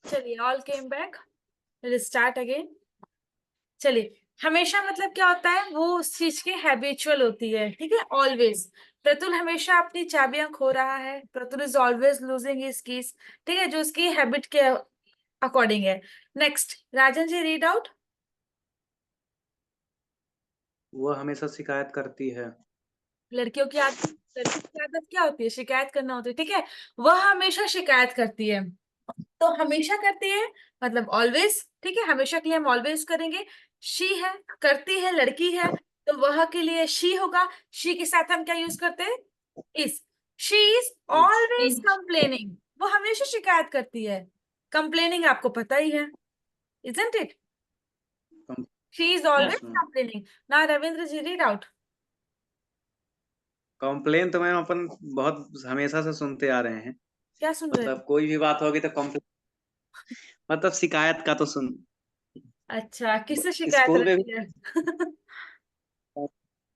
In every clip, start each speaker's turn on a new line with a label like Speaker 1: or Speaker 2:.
Speaker 1: चलिए, all came back, will start again. चलिए, हमेशा मतलब क्या होता है, वो उस चीज की हैबिचुअल होती है, ठीक है। ऑलवेज, प्रतुल हमेशा अपनी चाबियां खो रहा है, Pratul is always losing his keys, ठीक है, जो उसकी हैबिट के अकॉर्डिंग है। नेक्स्ट, राजन जी रीड आउट।
Speaker 2: वह हमेशा शिकायत करती है।
Speaker 1: लड़कियों की आदत, लड़कियों की आदत क्या होती है? शिकायत करना होती है, ठीक है। वह हमेशा शिकायत करती है, तो हमेशा करती है मतलब ऑलवेज, ठीक है, हमेशा के लिए हम ऑलवेज करेंगे। शी है, करती है, लड़की है, तो वह के लिए शी होगा। शी के साथ हम क्या यूज करते हैं? Is. She is
Speaker 2: is.
Speaker 1: Always complaining, वो हमेशा शिकायत करती है। कंप्लेनिंग आपको पता ही है, isn't it? She is always
Speaker 2: yes ma'am.
Speaker 1: Complaining. ना रविंद्र जी रीड आउट।
Speaker 2: कॉम्प्लेन तो मैम अपन बहुत हमेशा से सुनते आ रहे हैं।
Speaker 1: क्या सुन रहे थे?
Speaker 2: मतलब कोई भी बात होगी तो कॉम्प्लेन, मतलब शिकायत का तो सुन।
Speaker 1: अच्छा, किससे शिकायत
Speaker 2: स्कूल में
Speaker 1: रहती है?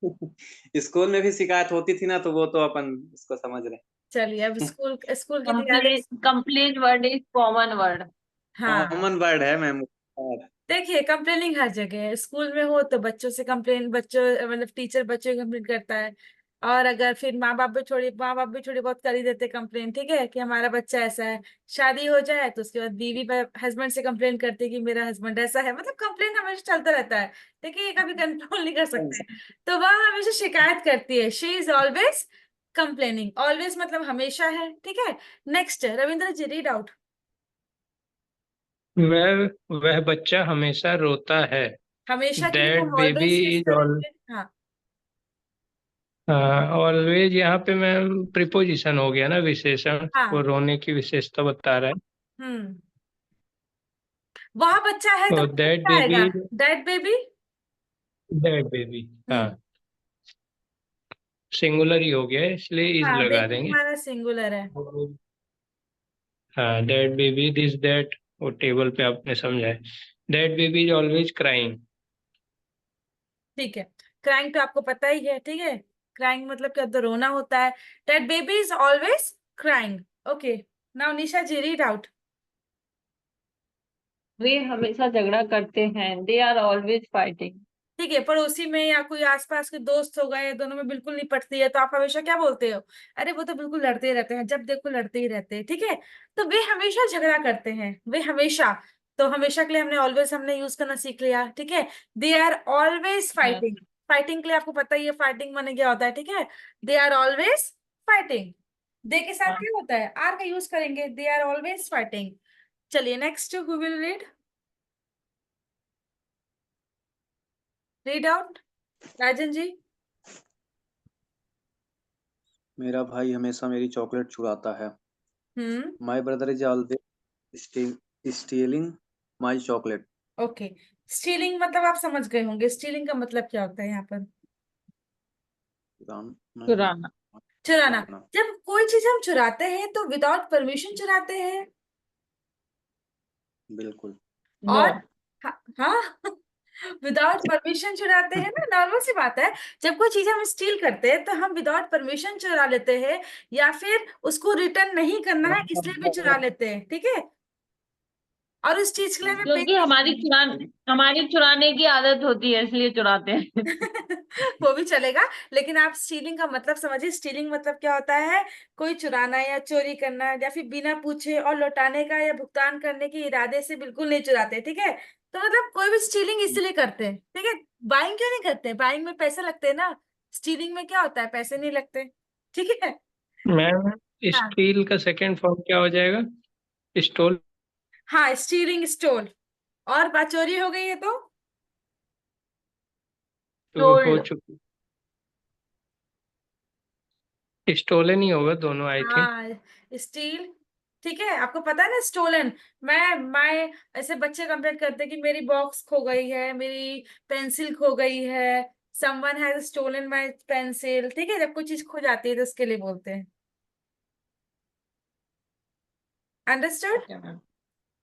Speaker 2: भी स्कूल में भी शिकायत होती थी ना, तो वो तो अपन उसको समझ रहे
Speaker 1: चलिए, अब स्कूल स्कूल की तैयारी।
Speaker 3: Complain complain word is common word.
Speaker 1: हाँ,
Speaker 2: कॉमन वर्ड है मैम।
Speaker 1: देखिए, कंप्लेनिंग हर जगह है। स्कूल में हो तो बच्चों से कंप्लेन, बच्चों मतलब टीचर बच्चों की कंप्लेन करता है। और अगर फिर माँ बाप भी थोड़ी बहुत कर ही देते कंप्लेन, ठीक है, कि हमारा बच्चा ऐसा है। शादी हो जाए तो उसके बाद बीवी हस्बैंड से कंप्लेन करती है कि मेरा हस्बैंड ऐसा है, मतलब कंप्लेन हमेशा चलता रहता है, ठीक है, ये कभी कंट्रोल नहीं कर सकते। तो वह हमेशा शिकायत करती है, she is always complaining. Always मतलब हमेशा है, ठीक है। नेक्स्ट, रविंद्र जी रीड आउट।
Speaker 4: वह वह बच्चा हमेशा रोता है।
Speaker 1: हमेशा के लिए
Speaker 4: दैट
Speaker 1: हम
Speaker 4: baby
Speaker 1: always use
Speaker 4: is all
Speaker 1: करेंगे, हाँ।
Speaker 4: ऑलवेज यहाँ पे मैम प्रिपोजिशन हो गया ना, विशेषण। वो
Speaker 1: हाँ।
Speaker 4: रोने की विशेषता बता रहा है।
Speaker 1: हम्म। वह बच्चा है तो
Speaker 4: तो
Speaker 1: मतलब
Speaker 4: दैट
Speaker 1: क्या आएगा?
Speaker 4: Baby,
Speaker 1: that baby.
Speaker 4: That baby, हाँ,
Speaker 1: हम्म।
Speaker 4: सिंगुलर ही हो गया है, इसलिए इज
Speaker 1: हाँ,
Speaker 4: लगा
Speaker 1: बेबी
Speaker 4: देंगे।
Speaker 1: हमारा सिंगुलर है।
Speaker 4: हाँ, दैट बेबी दिस दैट, वो टेबल पे आपने समझा है। That baby is always crying.
Speaker 1: ठीक है, क्राइंग तो आपको पता ही है, ठीक है। क्राइंग मतलब क्या होता है? रोना होता है। That baby is always crying. Okay, now Nisha ji read out.
Speaker 3: वे हमेशा झगड़ा करते हैं। They are always fighting.
Speaker 1: ठीक है, पड़ोसी में या कोई आसपास के दोस्त हो गए, दोनों में बिल्कुल नहीं पटती है, तो आप हमेशा क्या बोलते हो? अरे वो तो बिल्कुल लड़ते ही रहते हैं, जब देखो लड़ते ही रहते हैं, ठीक है। तो वे हमेशा झगड़ा करते हैं, वे हमेशा। तो हमेशा के लिए हमने ऑलवेज हमने यूज करना सीख लिया, ठीक है। They are always fighting. Fighting के लिए आपको पता ही है फाइटिंग माने क्या होता है, ठीक है। They are always fighting. They के साथ क्या होता है? आर का यूज करेंगे, दे आर ऑलवेज फाइटिंग। चलिए, next who will read? Read out, Rajan ji.
Speaker 2: मेरा भाई हमेशा मेरी चॉकलेट चुराता है।
Speaker 1: हम्म।
Speaker 2: My brother is always stealing my chocolate.
Speaker 1: Okay, stealing मतलब आप समझ गए होंगे, स्टीलिंग का मतलब क्या होता है यहाँ पर?
Speaker 2: नहीं।
Speaker 3: चुराना।
Speaker 1: चुराना।
Speaker 2: चुराना।
Speaker 1: जब कोई चीज हम चुराते हैं तो विदाउट परमिशन चुराते हैं।
Speaker 2: बिल्कुल।
Speaker 3: नो।
Speaker 1: और हाँ, विदाउट परमिशन चुराते हैं ना, नॉर्मल सी बात है। जब कोई चीज हम स्टील करते हैं तो हम विदाउट परमिशन चुरा लेते हैं, या फिर उसको रिटर्न नहीं करना है इसलिए भी चुरा लेते हैं, ठीक है। और उस चीज के लिए हमें पे
Speaker 3: क्योंकि हमारी चुराने की आदत होती है, इसलिए चुराते हैं।
Speaker 1: वो भी चलेगा, लेकिन आप स्टीलिंग का मतलब समझिए। स्टीलिंग मतलब क्या होता है? कोई चुराना या चोरी करना, या फिर बिना पूछे और लौटाने का या भुगतान करने के इरादे से बिल्कुल नहीं चुराते, ठीक है। तो मतलब कोई भी स्टीलिंग इसलिए करते हैं, ठीक है। बाइंग क्यों नहीं करते? बाइंग में पैसे लगते हैं ना। स्टीलिंग में क्या होता है? पैसे नहीं लगते, ठीक है।
Speaker 4: मैम,
Speaker 1: हाँ।
Speaker 4: स्टील का सेकंड फॉर्म क्या हो जाएगा? स्टोल।
Speaker 1: हाँ, स्टीलिंग, स्टोल। और बात चोरी हो गई है तो?
Speaker 4: तो हो
Speaker 3: टोल्ड।
Speaker 4: चुकी, स्टोलन ही होगा दोनों, आई थिंक।
Speaker 1: हाँ, स्टील, ठीक है, आपको पता है ना स्टोलन। मैं ऐसे बच्चे कंप्लेंट करते हैं कि मेरी बॉक्स खो गई है, मेरी पेंसिल खो गई है। Someone has stolen my pencil, ठीक है, जब कोई चीज खो जाती है तो उसके लिए बोलते हैं। अंडरस्टूड?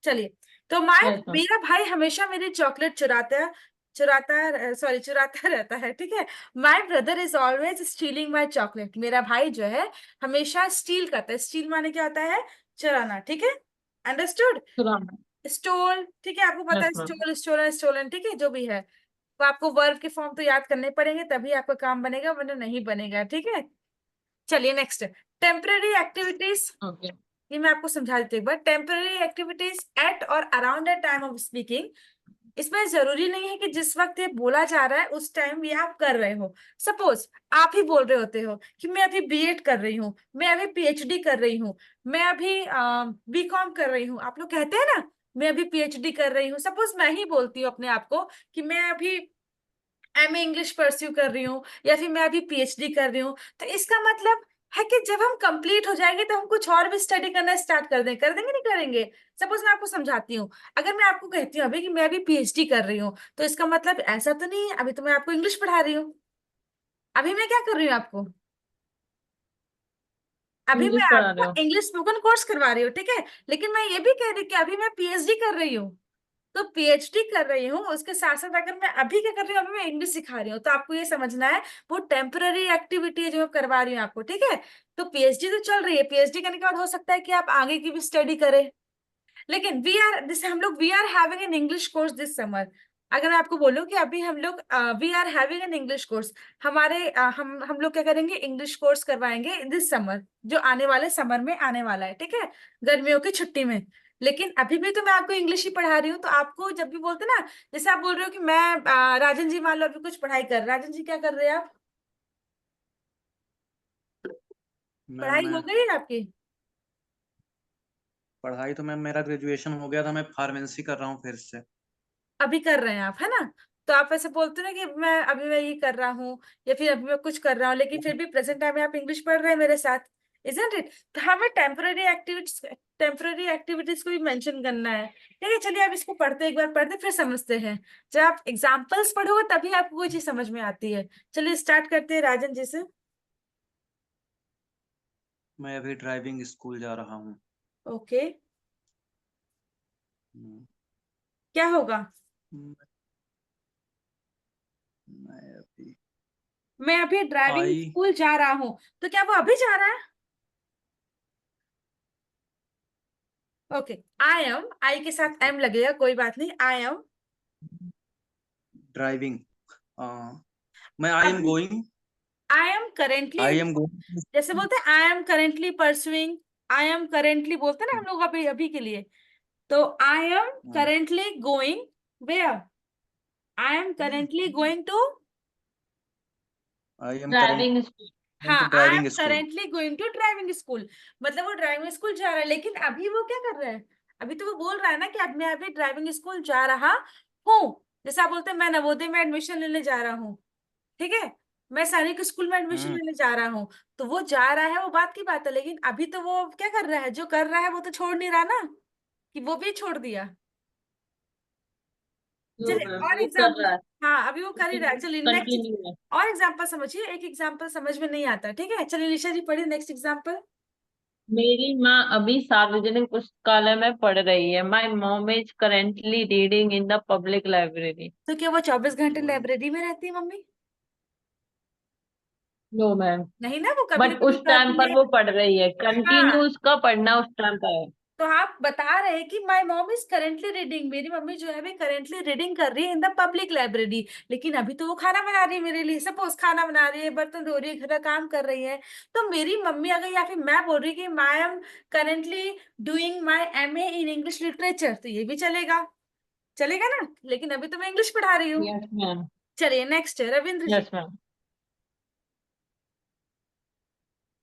Speaker 1: चलिए, तो
Speaker 3: यस मैम।
Speaker 1: मेरा भाई हमेशा मेरी चॉकलेट चुराता रहता है, ठीक है। माई brother is always stealing my chocolate. मेरा भाई जो है हमेशा स्टील करता है। स्टील माने क्या होता है? चुराना, ठीक है। अंडरस्टूड।
Speaker 3: चुराना।
Speaker 1: स्टोल, ठीक है, आपको पता है
Speaker 3: yes ma'am.
Speaker 1: Stole, stolen, stolen, ठीक है, जो भी है। तो आपको वर्ब के फॉर्म तो याद करने पड़ेंगे, तभी आपका काम बनेगा, वरना नहीं बनेगा, ठीक है। चलिए नेक्स्ट, टेम्पररी एक्टिविटीज।
Speaker 3: ओके।
Speaker 1: ये मैं आपको समझा देती हूँ एक बार। टेम्पररी एक्टिविटीज एट और around the time of speaking. इसमें जरूरी नहीं है कि जिस वक्त ये बोला जा रहा है उस टाइम ये आप कर रहे हो। सपोज आप ही बोल रहे होते हो कि मैं अभी बीएड कर रही हूँ, मैं अभी पीएचडी कर रही हूँ, मैं अभी बीकॉम कर रही हूँ। आप लोग कहते हैं ना, मैं अभी पीएचडी कर रही हूँ। सपोज मैं ही बोलती हूँ अपने आप को कि मैं अभी एमए इंग्लिश परस्यू कर रही हूँ, या फिर मैं अभी पीएचडी कर रही हूँ, तो इसका मतलब है कि जब हम कंप्लीट हो जाएंगे तो हम कुछ और भी स्टडी करना स्टार्ट कर देंगे नहीं करेंगे। सपोज मैं आपको समझाती हूँ, अगर मैं आपको कहती हूँ अभी कि मैं अभी पीएचडी कर रही हूँ, तो इसका मतलब ऐसा तो नहीं है अभी तो मैं आपको इंग्लिश पढ़ा रही हूँ। अभी मैं क्या कर रही हूँ आपको, अभी मैं
Speaker 3: इंग्लिश पढ़ा रहे
Speaker 1: आपको
Speaker 3: हो।
Speaker 1: इंग्लिश स्पोकन कोर्स करवा रही हूँ, ठीक है। लेकिन मैं ये भी कह रही हूँ कि अभी मैं पीएचडी कर रही हूँ। तो पीएचडी कर रही हूँ, उसके साथ साथ अगर मैं अभी क्या कर रही हूँ, अभी मैं इंग्लिश सिखा रही हूँ, तो आपको ये समझना है वो टेम्पररी एक्टिविटी है जो मैं करवा रही हूँ आपको, ठीक है। तो पीएचडी तो चल रही है, पीएचडी करने के बाद हो सकता है कि आप आगे की भी स्टडी करें। लेकिन वी आर जैसे हम लोग we are having an English course this summer. अगर मैं आपको बोलूं कि अभी हम लोग we are having an English course, हमारे हम लोग क्या करेंगे, इंग्लिश कोर्स करवाएंगे दिस समर, जो आने वाले समर में आने वाला है, ठीक है, गर्मियों की छुट्टी में। लेकिन अभी भी तो मैं आपको इंग्लिश ही पढ़ा रही हूँ। तो आपको जब भी बोलते ना, जैसे आप बोल रहे हो कि मैं राजन जी मान लो अभी कुछ पढ़ाई कर, राजन जी क्या कर रहे हैं आप,
Speaker 2: मैम
Speaker 1: पढ़ाई
Speaker 2: मैं
Speaker 1: हो गई है आपकी?
Speaker 2: पढ़ाई तो मैम मेरा ग्रेजुएशन हो गया था, मैं फार्मेसी कर रहा हूँ फिर से।
Speaker 1: अभी कर रहे हैं आप, है ना। तो आप ऐसे बोलते ना कि मैं ये कर रहा हूँ, या फिर अभी मैं कुछ कर रहा हूँ, लेकिन फिर भी प्रेजेंट टाइम में आप इंग्लिश पढ़ रहे हैं मेरे साथ, इजंट इट। तो हमें टेम्पररी एक्टिविटीज को भी मेंशन करना है, ठीक है। चलिए आप इसको पढ़ते, एक बार पढ़ते फिर समझते हैं। जब आप एग्जाम्पल्स पढ़ोगे तभी आपको कोई चीज समझ में आती है। चलिए स्टार्ट करते हैं राजन जी से।
Speaker 2: मैं अभी ड्राइविंग स्कूल जा रहा हूँ।
Speaker 1: ओके,
Speaker 2: हम्म,
Speaker 1: क्या होगा?
Speaker 2: मैं अभी
Speaker 1: मैं अभी ड्राइविंग
Speaker 2: आई
Speaker 1: स्कूल जा रहा हूँ, तो क्या वो अभी जा रहा है? ओके, आई एम, आई के साथ एम लगेगा, कोई बात नहीं, आई एम।
Speaker 2: ड्राइविंग, मैं आई एम
Speaker 1: अभी
Speaker 2: going,
Speaker 1: I am currently,
Speaker 2: I am going,
Speaker 1: जैसे बोलते हैं आई am currently pursuing, I am currently बोलते हैं ना हम लोग अभी अभी के लिए। तो I am currently going where, I am currently going to,
Speaker 2: I am
Speaker 3: driving school.
Speaker 1: हाँ
Speaker 2: to
Speaker 1: I am
Speaker 2: driving school.
Speaker 1: Currently going to driving school. मतलब वो ड्राइविंग स्कूल जा रहा है, लेकिन अभी वो क्या कर रहा है, अभी तो वो बोल रहा है ना कि अब मैं अभी ड्राइविंग स्कूल जा रहा हूँ। जैसे आप बोलते हैं मैं नवोदय में एडमिशन लेने जा रहा हूँ, ठीक है, मैं सैनिक स्कूल में एडमिशन
Speaker 2: हम्म
Speaker 1: लेने जा रहा हूँ। तो वो जा रहा है वो बात की बात है, लेकिन अभी तो वो क्या कर रहा है, जो कर रहा है वो तो छोड़ नहीं रहा ना, कि वो भी छोड़ दिया।
Speaker 3: जो
Speaker 1: चलिए
Speaker 3: मैम
Speaker 1: और
Speaker 3: वो कर
Speaker 1: एग्जाम्पल,
Speaker 3: रहा है।
Speaker 1: हाँ अभी वो कर ही रहा है, चलिए नेक्स्ट।
Speaker 3: कंटिन्यू है।
Speaker 1: और एग्जाम्पल समझिए, एक एग्जाम्पल समझ में नहीं आता, ठीक है, चलिए निशा जी पढ़िए नेक्स्ट एग्जाम्पल।
Speaker 3: मेरी माँ अभी सार्वजनिक पुस्तकालय में पढ़ रही है। My mom is currently reading in the public library.
Speaker 1: तो क्या वो 24 घंटे
Speaker 2: वो
Speaker 1: लाइब्रेरी में रहती है मम्मी?
Speaker 3: No ma'am.
Speaker 1: नहीं ना, वो कभी
Speaker 3: बट
Speaker 1: कभी
Speaker 3: उस टाइम पर वो पढ़ रही है, कंटिन्यू
Speaker 1: हाँ,
Speaker 3: उसका पढ़ना उस टाइम पर है।
Speaker 1: तो आप बता रहे हैं कि my mom is currently reading, मेरी मम्मी जो है करेंटली रीडिंग कर रही है इन द पब्लिक लाइब्रेरी। लेकिन अभी तो वो खाना बना रही है मेरे लिए, सपोज खाना बना रही है, बर्तन धो रही है, घर का काम कर रही है। तो मेरी मम्मी अगर, या फिर मैं बोल रही कि my am currently doing my MA in English literature, तो ये भी चलेगा, चलेगा ना, लेकिन अभी तो मैं इंग्लिश पढ़ा रही हूँ।
Speaker 3: Yes ma'am.
Speaker 1: चलिए नेक्स्ट है रविंद्र जी।
Speaker 3: Yes ma'am.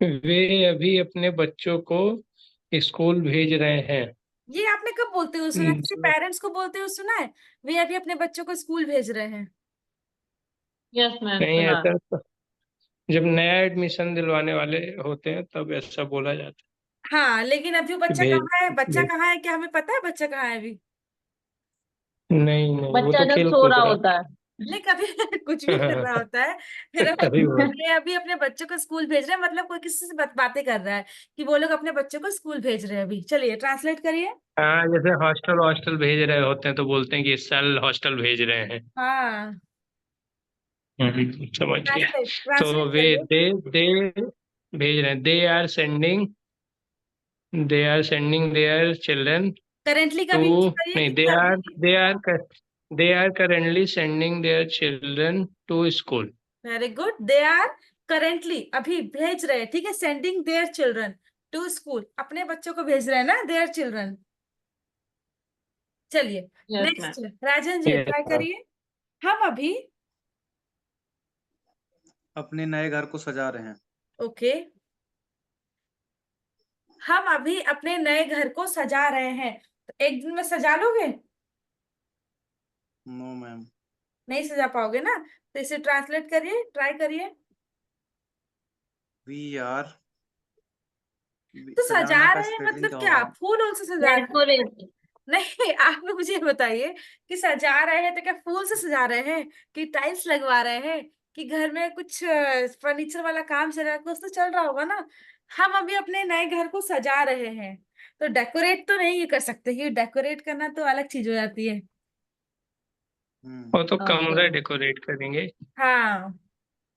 Speaker 4: वे अभी अपने बच्चों को स्कूल भेज रहे हैं।
Speaker 1: ये आपने कब बोलते हुए सुना, किसी
Speaker 4: जो
Speaker 1: पेरेंट्स को बोलते हुए सुना है वे अभी अपने बच्चों को स्कूल भेज रहे हैं?
Speaker 3: यस मैम
Speaker 4: नहीं
Speaker 3: सुना।
Speaker 4: ऐसा तो जब नया एडमिशन दिलवाने वाले होते हैं तब ऐसा बोला जाता
Speaker 1: हाँ, लेकिन अभी वो
Speaker 4: है कि
Speaker 1: बच्चा
Speaker 4: भेज
Speaker 1: कहाँ है, बच्चा
Speaker 4: भेज-
Speaker 1: कहाँ है, क्या हमें पता है बच्चा कहाँ है अभी?
Speaker 4: नहीं नहीं, वो
Speaker 3: बच्चा
Speaker 4: तो
Speaker 3: जब
Speaker 4: खेल
Speaker 3: सो
Speaker 4: कूद
Speaker 3: रहा
Speaker 4: रहा
Speaker 3: होता है।
Speaker 1: नहीं, कभी कुछ भी कर रहा होता है, फिर
Speaker 4: तभी वो
Speaker 1: ये अभी अपने बच्चों को स्कूल भेज रहे हैं, मतलब कोई किसी से बातें कर रहा है कि वो लोग अपने बच्चों को स्कूल भेज रहे हैं अभी। चलिए ट्रांसलेट करिए।
Speaker 4: हाँ, जैसे हॉस्टल हॉस्टल भेज रहे होते हैं तो बोलते हैं कि इस साल हॉस्टल भेज रहे हैं।
Speaker 1: हाँ,
Speaker 4: समझ गया।
Speaker 1: ट्रांसलेट
Speaker 4: तो
Speaker 1: ट्रांसलेट
Speaker 4: वे
Speaker 1: करिए।
Speaker 4: दे भेज रहे हैं, they are sending they are sending their children
Speaker 1: currently का
Speaker 4: to
Speaker 1: भी यूज करिए
Speaker 4: नहीं
Speaker 1: क्योंकि अभी
Speaker 4: they are currently sending their children to school.
Speaker 1: Very good, they are currently अभी भेज रहे हैं, ठीक है, sending their children to school, अपने बच्चों को भेज रहे हैं ना, देयर चिल्ड्रन। चलिए
Speaker 3: yes ma'am.
Speaker 1: Next, Rajan ji
Speaker 4: Yes,
Speaker 1: try
Speaker 4: ma'am.
Speaker 1: करिए। हम अभी,
Speaker 2: अपने नए घर को सजा रहे हैं।
Speaker 1: ओके, हम अभी अपने नए घर को सजा रहे हैं, तो एक दिन में सजा लोगे?
Speaker 2: No ma'am.
Speaker 1: नहीं सजा पाओगे ना, तो इसे ट्रांसलेट करिए, ट्राई करिए।
Speaker 2: वी आर
Speaker 1: तो सजा
Speaker 2: सजाना का
Speaker 1: रहे हैं
Speaker 2: स्पेलिंग
Speaker 1: मतलब
Speaker 2: क्या
Speaker 1: क्या,
Speaker 2: होगा?
Speaker 1: फूल उल से सजा रहे हैं?
Speaker 3: डेकोरेट।
Speaker 1: नहीं, आप मुझे ये बताइए कि सजा रहे हैं तो क्या फूल से सजा रहे हैं, कि टाइल्स लगवा रहे हैं, कि घर में कुछ फर्नीचर वाला काम चल रहा है, कुछ तो चल रहा होगा ना। हम अभी अपने नए घर को सजा रहे हैं, तो डेकोरेट तो नहीं कर सकते, क्योंकि डेकोरेट करना तो अलग चीज हो जाती है।
Speaker 4: वो तो कमरा
Speaker 3: ओके।
Speaker 4: डेकोरेट करेंगे।
Speaker 1: हाँ,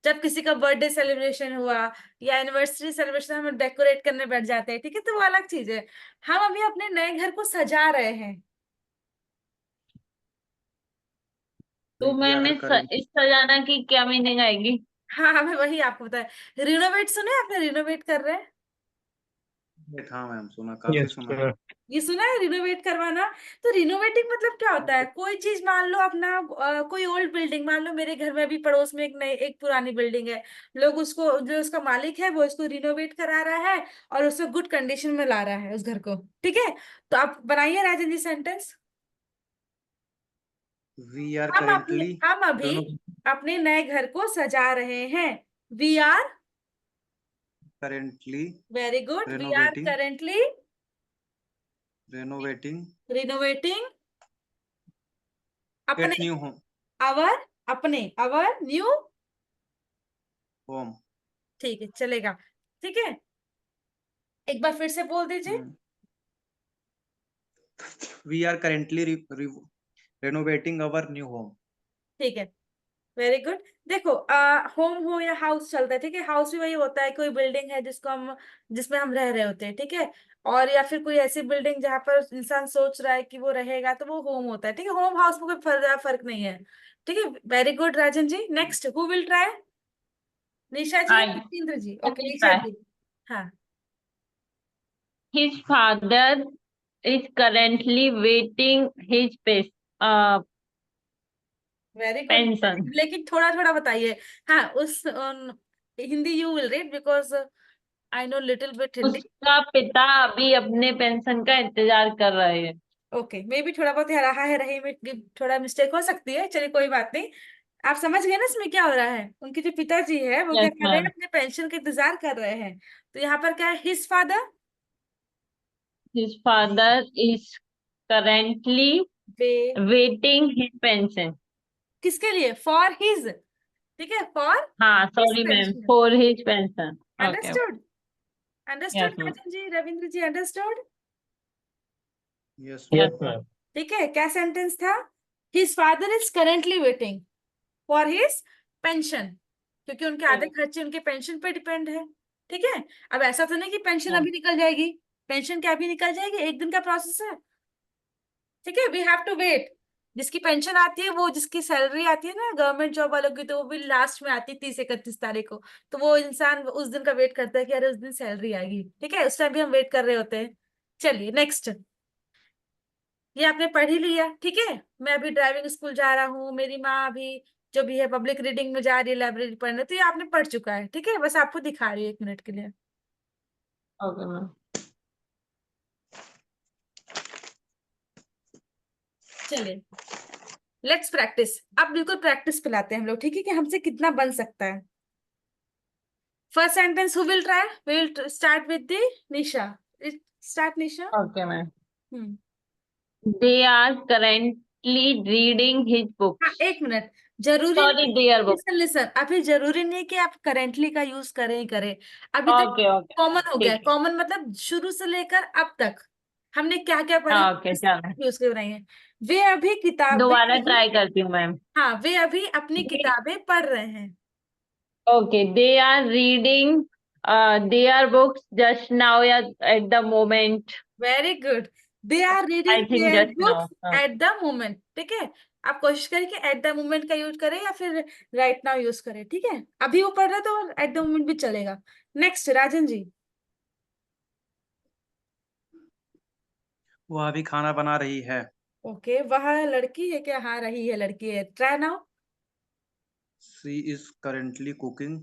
Speaker 1: जब किसी का बर्थडे सेलिब्रेशन हुआ या एनिवर्सरी सेलिब्रेशन, हम डेकोरेट करने बैठ जाते हैं, ठीक है, तो वो अलग चीज है। हम अभी अपने नए घर को सजा रहे हैं।
Speaker 3: तो
Speaker 2: वी
Speaker 3: मैम
Speaker 2: आर करेंट
Speaker 3: इस सजाना की क्या मीनिंग आएगी?
Speaker 1: हाँ, हमें वही आपको बताया, रिनोवेट सुने आपने, रिनोवेट कर रहे हैं,
Speaker 2: हाँ मैम, सुना, काफी
Speaker 4: यस
Speaker 2: सुना है।
Speaker 1: ये सुना है रिनोवेट करवाना। तो रिनोवेटिंग मतलब क्या होता है, कोई चीज मान लो अपना कोई ओल्ड बिल्डिंग, मान लो मेरे घर में अभी पड़ोस में एक नई एक पुरानी बिल्डिंग है, लोग उसको, जो उसका मालिक है वो इसको रिनोवेट करा रहा है और उसको गुड कंडीशन में ला रहा है उस घर को, ठीक है। तो आप बनाइए Rajan ji sentence.
Speaker 2: We are currently
Speaker 1: हम अभी अपने नए घर को सजा रहे हैं, we are,
Speaker 2: currently
Speaker 1: very good, we are
Speaker 2: renovating
Speaker 1: currently
Speaker 2: renovating
Speaker 1: renovating अपने,
Speaker 2: एट न्यू होम
Speaker 1: अवर, अपने, अवर न्यू,
Speaker 2: होम।
Speaker 1: ठीक है चलेगा, ठीक है, एक बार फिर से बोल दीजिए।
Speaker 2: We are currently renovating our new home.
Speaker 1: ठीक है, वेरी गुड। देखो होम हो या हाउस चलता है, ठीक है, हाउस भी वही होता है, कोई बिल्डिंग है जिसको हम, जिसमें हम रह रहे होते हैं, ठीक है, और या फिर कोई ऐसी बिल्डिंग जहां पर इंसान सोच रहा है कि वो रहेगा, तो वो होम होता है, ठीक है, होम हाउस में कोई फर्क नहीं है, ठीक है, very good Rajan ji. Next, who will try, Nisha ji या
Speaker 3: आई
Speaker 1: Ravindra ji? Okay,
Speaker 3: will
Speaker 1: Nisha
Speaker 3: try.
Speaker 1: जी। हाँ,
Speaker 3: His father is currently waiting his
Speaker 1: very good,
Speaker 3: pension.
Speaker 1: लेकिन थोड़ा थोड़ा बताइए। हाँ, उस Hindi you will read because I know little bit Hindi.
Speaker 3: उसका पिता अभी अपने पेंशन का इंतजार कर रहे हैं।
Speaker 1: ओके, मे भी थोड़ा बहुत रहा है, रही में थोड़ा मिस्टेक हो सकती है, चलिए कोई बात नहीं। आप समझ गए ना इसमें क्या हो रहा है, उनके जो पिताजी है वो क्या
Speaker 3: यस
Speaker 1: कर रहे हैं,
Speaker 3: मैम।
Speaker 1: अपने पेंशन का इंतजार कर रहे हैं, तो यहाँ पर क्या है, his father,
Speaker 3: His father is currently
Speaker 1: way,
Speaker 3: waiting his pension.
Speaker 1: किसके लिए, फॉर हिज, ठीक है, फॉर
Speaker 3: हाँ
Speaker 1: his
Speaker 3: sorry ma'am,
Speaker 1: pension.
Speaker 3: for his pension. Okay.
Speaker 1: Understood,
Speaker 3: Yes
Speaker 1: understood
Speaker 3: ma'am.
Speaker 1: Rajan ji, Ravindra ji, understood,
Speaker 2: yes
Speaker 3: Yes
Speaker 2: ma'am.
Speaker 4: Yes
Speaker 3: ma'am.
Speaker 4: Ma'am.
Speaker 1: ठीक है। क्या sentence था, his father is currently waiting for his pension, क्योंकि उनके आधे खर्चे उनके पेंशन पे डिपेंड है, ठीक है। अब ऐसा तो नहीं कि पेंशन अभी निकल जाएगी, पेंशन क्या अभी निकल जाएगी, एक दिन का प्रोसेस है, ठीक है, वी हैव टू वेट। जिसकी पेंशन आती है, वो जिसकी सैलरी आती है ना गवर्नमेंट जॉब वालों की, तो वो भी लास्ट में आती है 30-31 तारीख को, तो वो इंसान उस दिन का वेट करता है कि अरे उस दिन सैलरी आएगी, ठीक है, उस टाइम भी हम वेट कर रहे होते हैं। चलिए नेक्स्ट, ये आपने पढ़ ही लिया, ठीक है। मैं अभी ड्राइविंग स्कूल जा रहा हूँ, मेरी माँ अभी जो भी है पब्लिक रीडिंग में जा रही है, लाइब्रेरी पढ़ने, तो ये आपने पढ़ चुका है, ठीक है, बस आपको दिखा रही हूँ 1 मिनट के लिए।
Speaker 3: Okay ma'am.
Speaker 1: चलिए लेट्स प्रैक्टिस, अब बिल्कुल प्रैक्टिस पिलाते हैं हम लोग, ठीक है, कि हमसे कितना बन सकता है। First sentence, who will try, will start with the Nisha, start Nisha.
Speaker 3: Okay ma'am.
Speaker 1: Hmm,
Speaker 3: They are currently reading his
Speaker 1: हाँ,
Speaker 3: books.
Speaker 1: 1 मिनट, जरूरी
Speaker 3: Sorry,
Speaker 1: नहीं,
Speaker 3: their books.
Speaker 1: लिसन लिसन, अभी जरूरी नहीं कि आप करेंटली का यूज करें ही करें, अभी तक
Speaker 3: ओके ओके
Speaker 1: कॉमन हो गया,
Speaker 3: ठीक है।
Speaker 1: कॉमन मतलब शुरू से लेकर अब तक हमने क्या क्या पढ़ा,
Speaker 3: हाँ ओके चलो,
Speaker 1: यूज कर रही हैं। वे अभी
Speaker 3: दोबारा ट्राई करती हूँ मैम।
Speaker 1: हाँ, वे अभी अपनी किताबें पढ़ रहे हैं।
Speaker 3: Okay, they are reading They are books just now या at the moment.
Speaker 1: Very good. They are
Speaker 3: I
Speaker 1: reading
Speaker 3: think
Speaker 1: their
Speaker 3: just now.
Speaker 1: Books at the moment. ठीक है, आप कोशिश करें कि एट द मोमेंट का यूज करें या फिर राइट नाउ यूज करें। ठीक है, अभी वो पढ़ रहा है तो एट द मोमेंट भी चलेगा। नेक्स्ट राजन जी।
Speaker 2: वह अभी खाना बना रही है।
Speaker 1: ओके, वह लड़की है क्या? हाँ रही है, लड़की है। Try now.
Speaker 2: She is currently cooking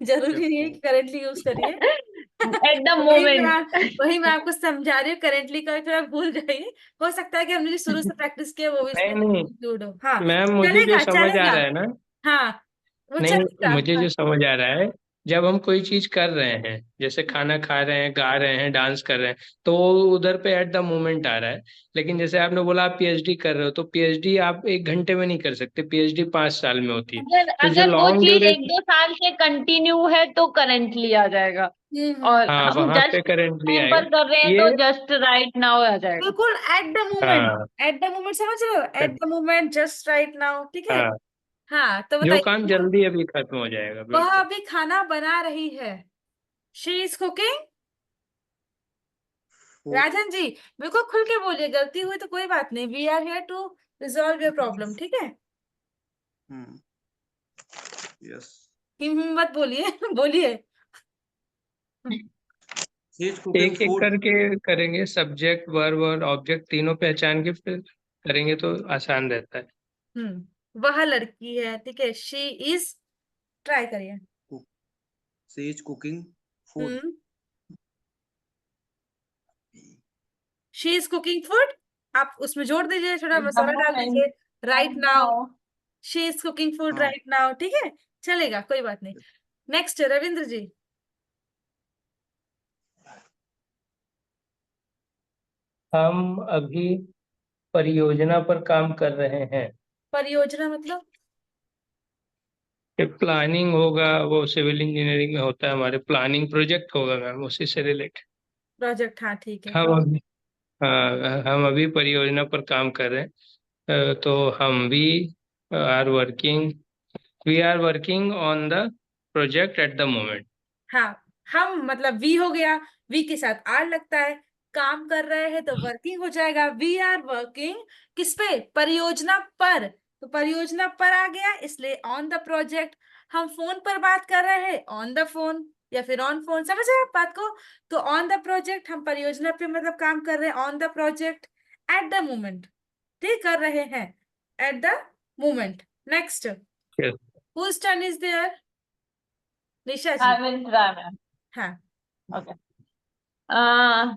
Speaker 1: जरूरी नहीं है कि करेंटली यूज करिए।
Speaker 3: At the
Speaker 1: वही
Speaker 3: moment.
Speaker 1: वही मैं आपको समझा रही हूँ, करेंटली का फिर आप भूल जाइए। हो सकता है कि हमने जो शुरू से प्रैक्टिस किया वो भी इसमें
Speaker 4: नहीं नहीं
Speaker 1: इंक्लूड हो। हाँ
Speaker 4: मैम, मुझे जो
Speaker 1: चलेगा
Speaker 4: समझ आ
Speaker 1: चलेगा।
Speaker 4: रहा है ना,
Speaker 1: हाँ वो
Speaker 4: नहीं
Speaker 1: चलेगा।
Speaker 4: मुझे
Speaker 1: हाँ।
Speaker 4: जो समझ आ रहा है, जब हम कोई चीज कर रहे हैं, जैसे खाना खा रहे हैं, गा रहे हैं, डांस कर रहे हैं, तो वो उधर पे एट द मोमेंट आ रहा है। लेकिन जैसे आपने बोला आप पीएचडी कर रहे हो, तो पीएचडी आप 1 घंटे में नहीं कर सकते, पीएचडी 5 साल में होती है।
Speaker 3: अगर
Speaker 4: तो जो
Speaker 3: अगर वो
Speaker 4: लॉन्ग
Speaker 3: चीज एक
Speaker 4: ड्यूरेशन,
Speaker 3: दो साल से कंटिन्यू है तो करेंटली आ जाएगा, और
Speaker 1: हम्म।
Speaker 4: हाँ
Speaker 3: हम
Speaker 4: वहां पे
Speaker 3: जस्ट
Speaker 4: करेंटली
Speaker 3: टाइम
Speaker 4: आएगा
Speaker 3: पर कर रहे हैं
Speaker 4: ये।
Speaker 3: तो जस्ट राइट नाउ आ जाएगा।
Speaker 1: बिल्कुल एट द मोमेंट।
Speaker 4: हाँ
Speaker 1: एट द मोमेंट समझ रहे हो? Eight the moment, just right now. ठीक है।
Speaker 4: हाँ,
Speaker 1: हाँ तो
Speaker 4: जो
Speaker 1: बताइए।
Speaker 4: काम जल्दी अभी खत्म हो जाएगा,
Speaker 1: वह
Speaker 4: बिल्कुल।
Speaker 1: अभी खाना बना रही है। She is cooking. Rajan ji बिल्कुल खुल के बोलिए, गलती हुई तो कोई बात नहीं। We are here to resolve your problem. ठीक है,
Speaker 2: यस।
Speaker 1: मत बोलिए बोलिए।
Speaker 2: शी इज कुकिंग
Speaker 4: एक एक
Speaker 2: फूड।
Speaker 4: करके करेंगे, सब्जेक्ट वर्ब और ऑब्जेक्ट तीनों पहचान के फिर करेंगे तो आसान रहता है।
Speaker 1: वह लड़की है। ठीक है, शी इज। ट्राई करिए।
Speaker 2: She is cooking food.
Speaker 1: Hmm. She is cooking food. आप उसमें जोड़ दीजिए, थोड़ा
Speaker 3: At the
Speaker 1: मसाला डाल
Speaker 3: moment.
Speaker 1: दीजिए। Right
Speaker 3: Right
Speaker 1: now.
Speaker 3: now.
Speaker 1: She is cooking food
Speaker 2: हाँ।
Speaker 1: Right now. ठीक है, चलेगा, कोई बात नहीं। नेक्स्ट रविंद्र जी।
Speaker 4: हम अभी परियोजना पर काम कर रहे हैं।
Speaker 1: परियोजना मतलब?
Speaker 4: कि प्लानिंग होगा, वो सिविल इंजीनियरिंग में होता है हमारे, प्लानिंग प्रोजेक्ट होगा मैम, उसी से रिलेटेड।
Speaker 1: प्रोजेक्ट, हाँ ठीक है।
Speaker 4: हम अभी, हाँ हम अभी परियोजना पर काम कर रहे हैं। तो हम भी are working, we are working on the project at the moment.
Speaker 1: हाँ, हम मतलब वी हो गया, वी के साथ आर लगता है। काम कर रहे हैं तो वर्किंग हो जाएगा। वी आर वर्किंग किस पे? परियोजना पर। तो परियोजना पर आ गया, इसलिए ऑन द प्रोजेक्ट। हम फोन पर बात कर रहे हैं, ऑन द फोन या फिर ऑन फोन। समझ रहे हैं आप बात को? तो ऑन द प्रोजेक्ट, हम परियोजना पे मतलब काम कर रहे हैं on the project at the moment. ठीक कर रहे हैं at the moment. Next, whose turn is there? Nisha ji.
Speaker 3: I will try, ma'am.
Speaker 1: हाँ।
Speaker 3: Okay. Uh,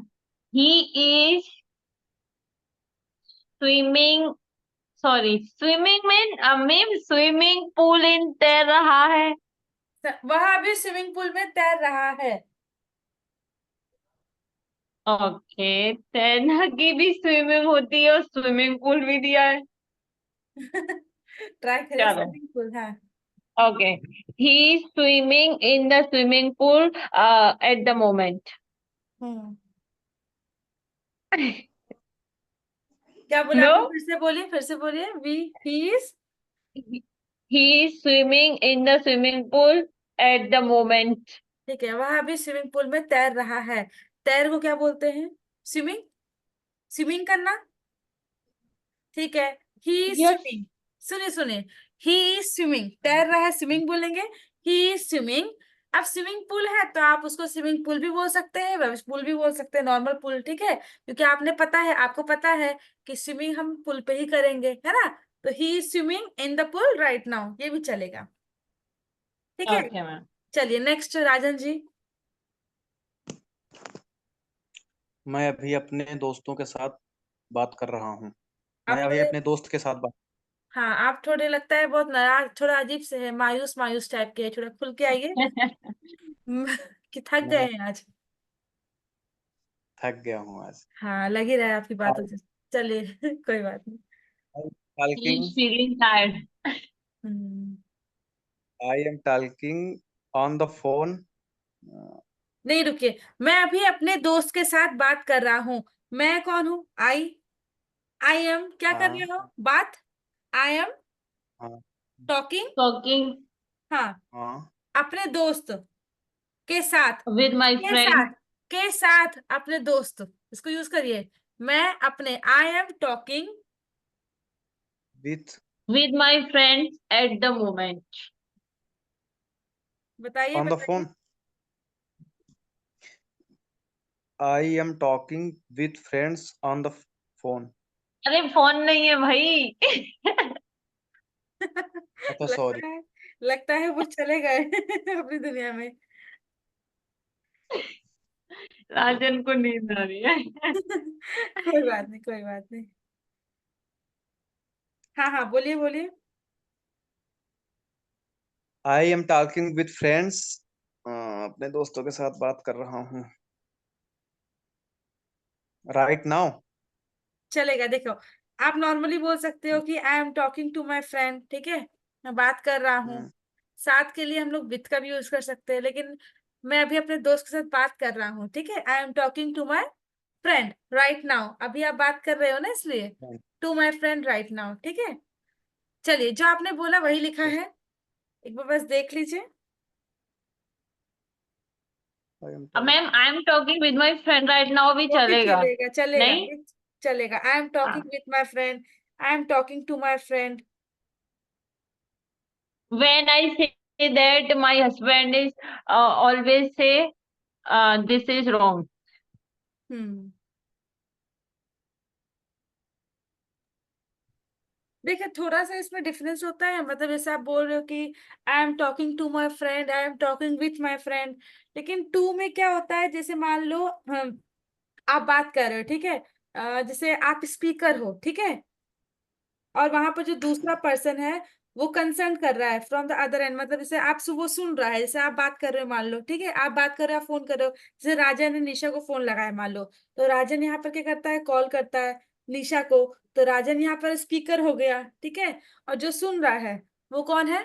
Speaker 3: he is swimming. Sorry, swimming में मैम स्विमिंग पूल इन तैर रहा है।
Speaker 1: वह अभी स्विमिंग पूल में तैर रहा है।
Speaker 3: ओके, तैरना की भी स्विमिंग होती है और स्विमिंग पूल भी दिया है।
Speaker 1: ट्राई करिए
Speaker 3: चलो,
Speaker 1: स्विमिंग पूल। हाँ।
Speaker 3: Okay, he swimming in the swimming pool at the moment.
Speaker 1: हम्म। क्या बोला
Speaker 3: नो,
Speaker 1: आपने? फिर से बोलिए। We he is.
Speaker 3: He swimming in the swimming pool at the moment.
Speaker 1: ठीक है, वह अभी स्विमिंग पूल में तैर रहा है। तैर को क्या बोलते हैं? स्विमिंग। स्विमिंग करना। ठीक है, ही इज
Speaker 3: यस।
Speaker 1: स्विमिंग। सुनिए सुनिए, ही इज स्विमिंग, तैर रहा है, स्विमिंग बोलेंगे। He is swimming. अब स्विमिंग पूल है तो आप उसको स्विमिंग पूल भी बोल सकते हैं, वेब पूल भी बोल सकते हैं, नॉर्मल पूल। ठीक है, क्योंकि आपको पता है कि स्विमिंग हम पूल पे ही करेंगे, है ना? तो he is swimming in the pool right now, ये भी चलेगा। ठीक है,
Speaker 3: ओके मैम।
Speaker 1: चलिए नेक्स्ट राजन जी।
Speaker 2: मैं अभी अपने दोस्तों के साथ बात कर रहा हूँ। मैं
Speaker 1: आप
Speaker 2: अभी
Speaker 1: थोड़े,
Speaker 2: अपने दोस्त के साथ बात।
Speaker 1: हाँ आप थोड़े लगता है बहुत नाराज, थोड़ा अजीब से है, मायूस मायूस टाइप के है, थोड़ा खुल के आइए। कि थक गए
Speaker 2: मैं
Speaker 1: हैं आज?
Speaker 2: थक गया हूँ आज।
Speaker 1: हाँ लग ही रहा है आपकी बातों
Speaker 2: I
Speaker 1: से। चलिए कोई बात नहीं।
Speaker 2: am
Speaker 3: he is
Speaker 2: talking.
Speaker 3: Feeling tired.
Speaker 1: Hmm,
Speaker 2: I am talking on the phone.
Speaker 1: नहीं रुकिए, मैं अभी अपने दोस्त के साथ बात कर रहा हूँ। मैं कौन हूँ? आई। आई एम क्या कर
Speaker 2: हाँ
Speaker 1: रही हूँ? बात। आई एम
Speaker 2: हाँ
Speaker 1: टॉकिंग।
Speaker 3: टॉकिंग।
Speaker 1: हाँ,
Speaker 2: हाँ
Speaker 1: अपने दोस्त। के साथ,
Speaker 3: with my
Speaker 1: के
Speaker 3: friend,
Speaker 1: साथ, के साथ अपने दोस्त, इसको यूज करिए। मैं अपने, आई am talking
Speaker 2: with
Speaker 3: with my friends at the moment.
Speaker 1: बताइए
Speaker 2: on the
Speaker 1: बताइए।
Speaker 2: phone. I am talking with friends on the phone.
Speaker 3: अरे फोन नहीं है भाई।
Speaker 2: अच्छा सॉरी।
Speaker 1: लगता है वो चले गए अपनी दुनिया में।
Speaker 3: राजन को नींद आ रही है।
Speaker 1: कोई बात नहीं, कोई बात नहीं। हाँ हाँ, बोलिए बोलिए।
Speaker 2: I am talking with friends. अपने दोस्तों के साथ बात कर रहा हूँ right now.
Speaker 1: चलेगा, देखो आप नॉर्मली बोल सकते हो कि I am talking to my friend, ठीक है, मैं बात कर रहा हूँ।
Speaker 2: हम्म,
Speaker 1: साथ के लिए हम लोग विथ का भी यूज कर सकते हैं, लेकिन मैं अभी अपने दोस्त के साथ बात कर रहा हूँ, ठीक है। I am talking to my friend right now, अभी आप बात कर रहे हो ना, इसलिए to my friend right now, ठीक है। चलिए, जो आपने बोला वही लिखा है, एक बार बस देख लीजिए।
Speaker 2: I am
Speaker 3: अब
Speaker 2: talking.
Speaker 3: Ma'am I am talking with my friend right now भी
Speaker 1: वो भी
Speaker 3: चलेगा?
Speaker 1: चलेगा, चलेगा,
Speaker 3: नहीं।
Speaker 1: ये चलेगा। I am talking with my friend, I am talking to my friend.
Speaker 3: When I say that my husband is always say this is wrong.
Speaker 1: हम्म, देखिए थोड़ा सा इसमें डिफरेंस होता है, मतलब जैसे आप बोल रहे हो कि I am talking to my friend, I am talking with my friend, लेकिन टू में क्या होता है, जैसे मान लो आप बात कर रहे हो, ठीक है, जैसे आप स्पीकर हो, ठीक है, और वहां पर जो दूसरा पर्सन है वो कंसर्न कर रहा है फ्रॉम द अदर एंड, मतलब जैसे आप वो सुन रहा है, जैसे आप बात कर रहे हो, मान लो, ठीक है, आप बात कर रहे हो, आप फोन कर रहे हो, जैसे राजा ने निशा को फोन लगाया मान लो, तो राजन यहाँ पर क्या करता है, कॉल करता है निशा को, तो राजन यहाँ पर स्पीकर हो गया, ठीक है, और जो सुन रहा है वो कौन है,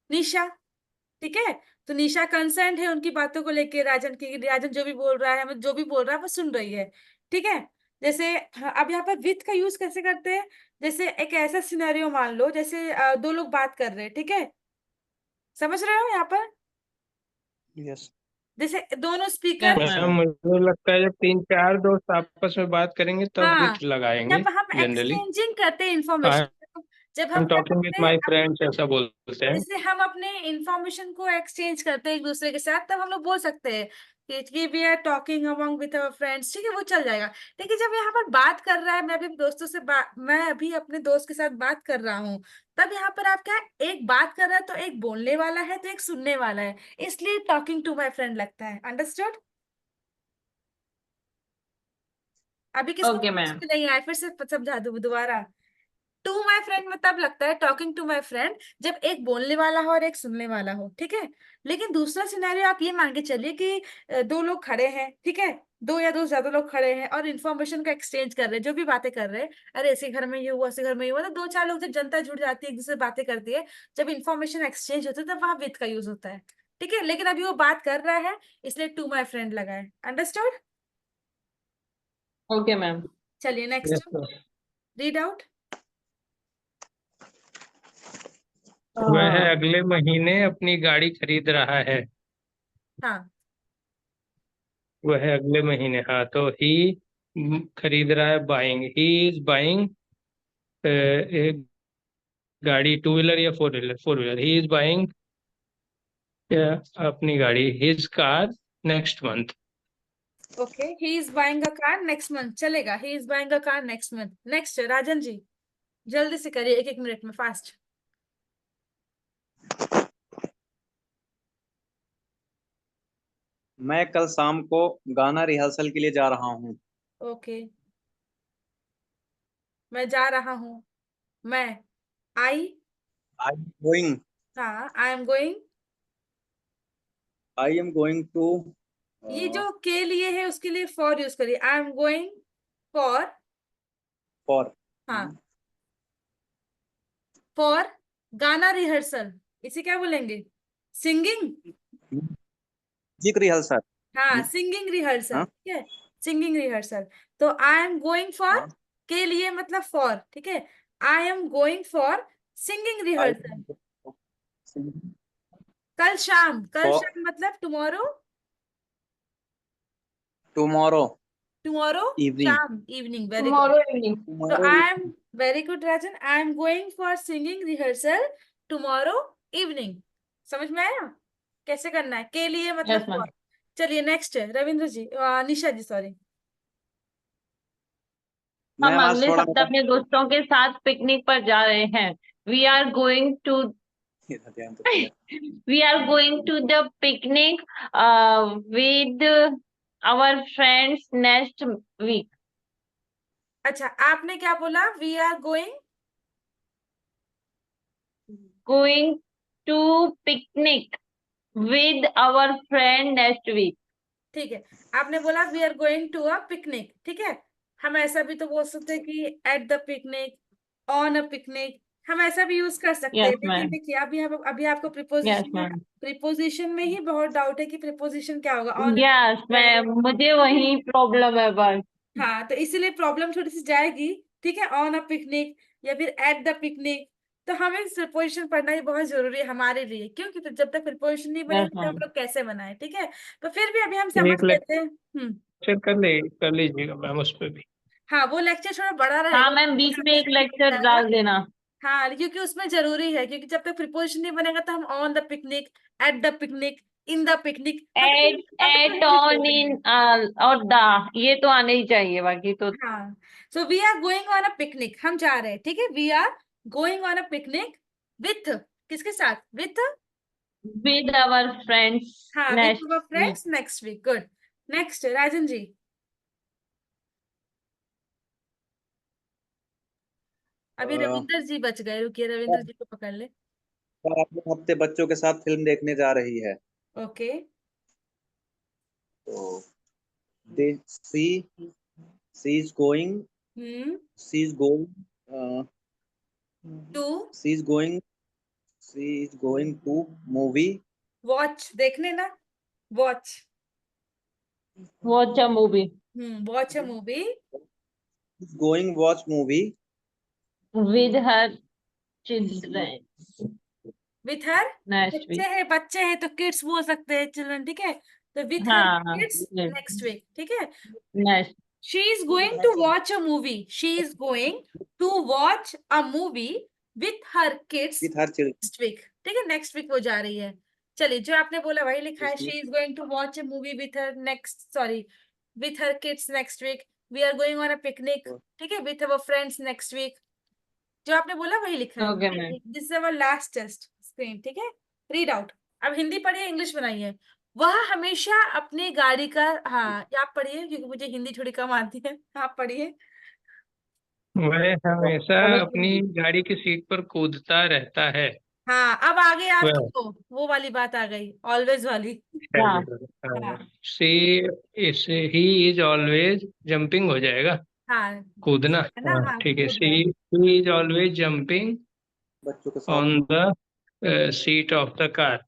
Speaker 1: निशा, ठीक है। तो निशा कंसर्न है उनकी बातों को लेके, राजन की, राजन जो भी बोल रहा है, मतलब जो भी बोल रहा है वो सुन रही है, ठीक है। जैसे अब यहाँ पर विथ का यूज कैसे करते हैं, जैसे एक ऐसा सिनेरियो मान लो, जैसे दो लोग बात कर रहे हैं, ठीक है, समझ रहे हो यहाँ पर,
Speaker 2: Yes.
Speaker 1: जैसे दोनों
Speaker 3: Yes,
Speaker 1: स्पीकर,
Speaker 4: मैम
Speaker 3: ma'am.
Speaker 4: मुझे लगता है जब 3 4 दोस्त आपस में बात करेंगे तब
Speaker 1: हाँ,
Speaker 4: विथ लगाएंगे
Speaker 1: जब हम
Speaker 4: जनरली।
Speaker 1: एक्सचेंजिंग करते हैं
Speaker 4: आई
Speaker 1: इंफॉर्मेशन, जब
Speaker 4: एम
Speaker 1: हम जब
Speaker 4: टॉकिंग विथ
Speaker 1: अपने
Speaker 4: माय फ्रेंड्स ऐसा बोलते हैं।
Speaker 1: जैसे हम अपने इंफॉर्मेशन को एक्सचेंज करते हैं एक दूसरे के साथ, तब हम लोग बोल सकते हैं कि we are talking among with our friends, ठीक है, वो चल जाएगा। लेकिन जब यहाँ पर बात कर रहा है, मैं अभी अपने दोस्त के साथ बात कर रहा हूँ, तब यहाँ पर आप क्या, एक बात कर रहा है तो एक बोलने वाला है तो एक सुनने वाला है, इसलिए टॉकिंग टू माई फ्रेंड लगता है। अंडरस्टूड? अभी किसको
Speaker 3: Okay,
Speaker 1: समझ
Speaker 3: ma'am.
Speaker 1: में नहीं आया, फिर से समझा दूँ दोबारा। टू माई फ्रेंड में तब लगता है, टॉकिंग टू माई फ्रेंड, जब एक बोलने वाला हो और एक सुनने वाला हो, ठीक है। लेकिन दूसरा सिनेरियो आप ये मान के चलिए कि दो लोग खड़े हैं, ठीक है, दो या दो से ज्यादा लोग खड़े हैं और इन्फॉर्मेशन का एक्सचेंज कर रहे हैं, जो भी बातें कर रहे हैं, अरे ऐसे घर में ये हुआ, ऐसे घर में ये हुआ, तो दो चार लोग, जब जनता जुड़ जाती है, एक दूसरे से बातें करती है, जब इन्फॉर्मेशन एक्सचेंज होता है, तब वहां विद का यूज होता है, ठीक है। लेकिन अभी वो बात कर रहा है, इसलिए टू माई फ्रेंड लगा है। अंडरस्टूड?
Speaker 3: Okay, ma'am.
Speaker 1: चलिए
Speaker 4: yes
Speaker 1: next,
Speaker 4: sir.
Speaker 1: Read out.
Speaker 4: वह अगले महीने अपनी गाड़ी खरीद रहा है।
Speaker 1: हाँ,
Speaker 4: वह अगले महीने, हाँ, तो ही खरीद रहा है, बाइंग, ही इज बाइंग एक गाड़ी, 2 व्हीलर या 4 wheeler, 4 wheeler, he is buying अपनी गाड़ी, his car, next month.
Speaker 1: Okay, he is buying a car next month, चलेगा, he is buying a car next month. Next Rajan ji, जल्दी से करिए, एक एक मिनट में, फास्ट।
Speaker 2: मैं कल शाम को गाना रिहर्सल के लिए जा रहा हूँ।
Speaker 1: ओके, मैं जा रहा हूँ, मैं, आई,
Speaker 2: आई एम गोइंग
Speaker 1: हाँ, I am going,
Speaker 2: I am going to
Speaker 1: ये जो के लिए है उसके लिए फॉर यूज करिए, आई एम गोइंग फॉर,
Speaker 2: फॉर
Speaker 1: हाँ, फॉर गाना रिहर्सल, इसे क्या बोलेंगे, सिंगिंग,
Speaker 2: म्यूजिक रिहर्सल।
Speaker 1: हाँ, सिंगिंग रिहर्सल,
Speaker 2: हाँ
Speaker 1: ठीक है, सिंगिंग रिहर्सल। तो आई एम गोइंग फॉर,
Speaker 2: हाँ
Speaker 1: के लिए मतलब फॉर, ठीक है, I am going for singing
Speaker 2: I
Speaker 1: rehearsal, कल शाम
Speaker 2: For
Speaker 1: मतलब टुमारो।
Speaker 2: tomorrow
Speaker 1: tomorrow
Speaker 2: evening.
Speaker 1: शाम, evening, very good.
Speaker 3: Tomorrow evening.
Speaker 1: तो
Speaker 2: Tomorrow
Speaker 1: I am
Speaker 2: evening.
Speaker 1: Very good Rajan, I am going for singing rehearsal tomorrow evening. समझ में आया कैसे करना है, के लिए मतलब
Speaker 3: यस मैम।
Speaker 1: for। चलिए नेक्स्ट है रविंद्र जी, निशा जी सॉरी।
Speaker 3: हम
Speaker 2: मैम आज
Speaker 3: अगले
Speaker 2: थोड़ा
Speaker 3: सप्ताह अपने दोस्तों के साथ पिकनिक पर जा रहे हैं। वी आर गोइंग टू
Speaker 2: मेरा ध्यान तो दिया।
Speaker 3: We are going to the picnic with our friends next week.
Speaker 1: अच्छा आपने क्या बोला, we are going.
Speaker 3: Going to picnic with our friend next week.
Speaker 1: ठीक है, आपने बोला we are going to a picnic, ठीक है। हम ऐसा भी तो बोल सकते हैं कि at the picnic, on a picnic, हम ऐसा भी यूज कर सकते हैं।
Speaker 3: यस
Speaker 1: लेकिन
Speaker 3: मैम।
Speaker 1: देखिए अभी आपको
Speaker 3: यस
Speaker 1: प्रिपोजिशन
Speaker 3: मैम।
Speaker 1: प्रिपोजिशन में ही बहुत डाउट है कि प्रिपोजिशन क्या होगा, ऑन
Speaker 3: यस मैम, मुझे वही प्रॉब्लम है बस।
Speaker 1: हाँ, तो इसीलिए प्रॉब्लम थोड़ी सी जाएगी। ठीक है, ऑन अ पिकनिक या फिर एट द पिकनिक। तो हमें प्रिपोजिशन पढ़ना ही बहुत जरूरी है हमारे लिए, क्योंकि फिर जब तक प्रिपोजिशन नहीं
Speaker 3: यस
Speaker 1: बनेगी तो हम
Speaker 3: मैम।
Speaker 1: लोग कैसे बनाए, ठीक है। तो फिर भी अभी हम समझ
Speaker 4: एक
Speaker 1: लेते हैं।
Speaker 4: लेक्चर कर लीजिएगा मैम उस पर भी।
Speaker 1: हाँ वो लेक्चर थोड़ा बड़ा
Speaker 3: हाँ
Speaker 1: रहेगा,
Speaker 3: मैम, बीच में एक लेक्चर
Speaker 1: जाएगा।
Speaker 3: डाल देना।
Speaker 1: हाँ क्योंकि उसमें जरूरी है, क्योंकि जब तक प्रिपोजिशन नहीं बनेगा तो हम on the picnic, at the picnic, in the picnic,
Speaker 3: at
Speaker 1: हम तो
Speaker 3: एट
Speaker 1: कहीं भी बोल
Speaker 3: ऑन
Speaker 1: रहे
Speaker 3: इन
Speaker 1: हैं।
Speaker 3: और द, ये तो आने ही चाहिए, बाकी तो।
Speaker 1: हाँ, so we are going on a picnic, हम जा रहे हैं, ठीक है। We are going on a picnic with, किसके साथ, विथ,
Speaker 3: विद आवर फ्रेंड्स
Speaker 1: हाँ with
Speaker 3: next
Speaker 1: our
Speaker 3: week.
Speaker 1: Friends next week, good. Next Rajan ji. अभी रविंदर जी बच गए, रुकिए रविंद्र जी को पकड़ ले।
Speaker 2: सर अगले हफ्ते बच्चों के साथ फिल्म देखने जा रही है।
Speaker 1: ओके।
Speaker 2: तो they she is going she is going
Speaker 1: to
Speaker 2: she is going she is going to movie
Speaker 1: watch, देखने ना, watch.
Speaker 3: Watch a movie
Speaker 1: watch a movie
Speaker 2: is going watch movie
Speaker 3: with her children
Speaker 1: with her,
Speaker 3: next week.
Speaker 1: बच्चे हैं तो kids बोल सकते हैं, children, ठीक है। तो विथ हर
Speaker 3: हाँ हाँ।
Speaker 1: किड्स नेक्स्ट वीक, ठीक है।
Speaker 3: Next.
Speaker 1: She is going to watch a movie, she is going to watch a movie with her kids
Speaker 2: with her children.
Speaker 1: Next week, ठीक है। नेक्स्ट वीक वो जा रही है। चलिए जो आपने बोला वही लिखा है,
Speaker 2: इसमें
Speaker 1: she is going to watch a movie with her next, sorry, with her kids next week. We are going on a picnic, ठीक है, with our friends next week. जो आपने बोला वही लिखा है।
Speaker 3: Okay ma'am.
Speaker 1: This is our last test screen, ठीक है। Read out. अब हिंदी पढ़िए, इंग्लिश बनाइए। वह हमेशा अपनी गाड़ी का, हाँ ये आप पढ़िए क्योंकि मुझे हिंदी थोड़ी कम आती है, आप पढ़िए।
Speaker 4: वह हमेशा
Speaker 3: चलो
Speaker 4: अपनी गाड़ी की सीट पर कूदता रहता है।
Speaker 1: हाँ अब आ गई आपकी
Speaker 4: वह
Speaker 1: वो वाली बात आ गई, ऑलवेज वाली।
Speaker 3: हाँ
Speaker 1: हाँ
Speaker 4: सी इस ही इज ऑलवेज जंपिंग हो जाएगा,
Speaker 1: हाँ,
Speaker 4: कूदना।
Speaker 1: है ना,
Speaker 4: हाँ
Speaker 1: हाँ
Speaker 4: ठीक है,
Speaker 1: कूद रहा है।
Speaker 4: सी इज ऑलवेज जंपिंग
Speaker 2: बच्चों के साथ
Speaker 4: on the seat of the car.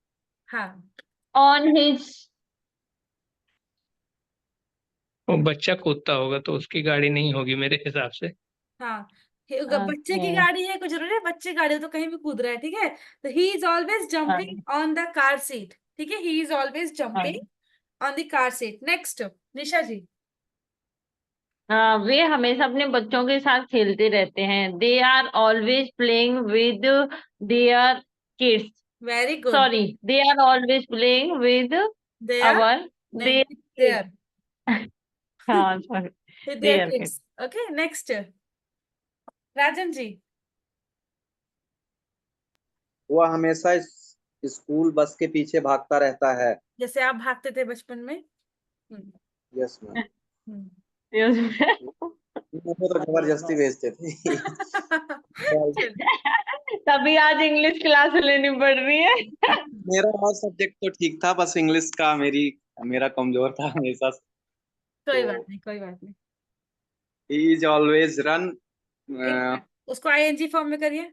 Speaker 1: हाँ
Speaker 3: ऑन हिज।
Speaker 4: वो बच्चा कूदता होगा तो उसकी गाड़ी नहीं होगी मेरे हिसाब से।
Speaker 1: हाँ, बच्चे
Speaker 3: ओके।
Speaker 1: की गाड़ी है, कुछ जरूरी है, बच्चे गाड़ी हो तो कहीं भी कूद रहा है, ठीक है। तो he is always jumping on the car seat, ठीक है, he is always jumping on the car seat. Next Nisha ji.
Speaker 3: हाँ, वे हमेशा अपने बच्चों के साथ खेलते रहते हैं। They are always playing with their kids.
Speaker 1: Very good.
Speaker 3: Sorry, they are always playing with
Speaker 1: their,
Speaker 3: our
Speaker 1: नहीं,
Speaker 3: देयर किड्स।
Speaker 1: देयर,
Speaker 3: हाँ sorry,
Speaker 1: with their
Speaker 3: their kids.
Speaker 1: Kids. Okay next Rajan ji.
Speaker 2: वह हमेशा स्कूल बस के पीछे भागता रहता है।
Speaker 1: जैसे आप भागते थे बचपन में। हम्म
Speaker 2: यस मैम।
Speaker 1: हम्म।
Speaker 2: मुझे तो जबरदस्ती भेजते थे।
Speaker 1: चलिए।
Speaker 3: तभी आज इंग्लिश क्लास लेनी पड़ रही है।
Speaker 2: मेरा और सब्जेक्ट तो ठीक था, बस इंग्लिश का मेरा कमजोर था हमेशा से।
Speaker 1: कोई बात
Speaker 2: तो
Speaker 1: नहीं, कोई बात नहीं।
Speaker 2: ही इज ऑलवेज रन
Speaker 1: एक मिनट, उसको आईएनजी फॉर्म में करिए।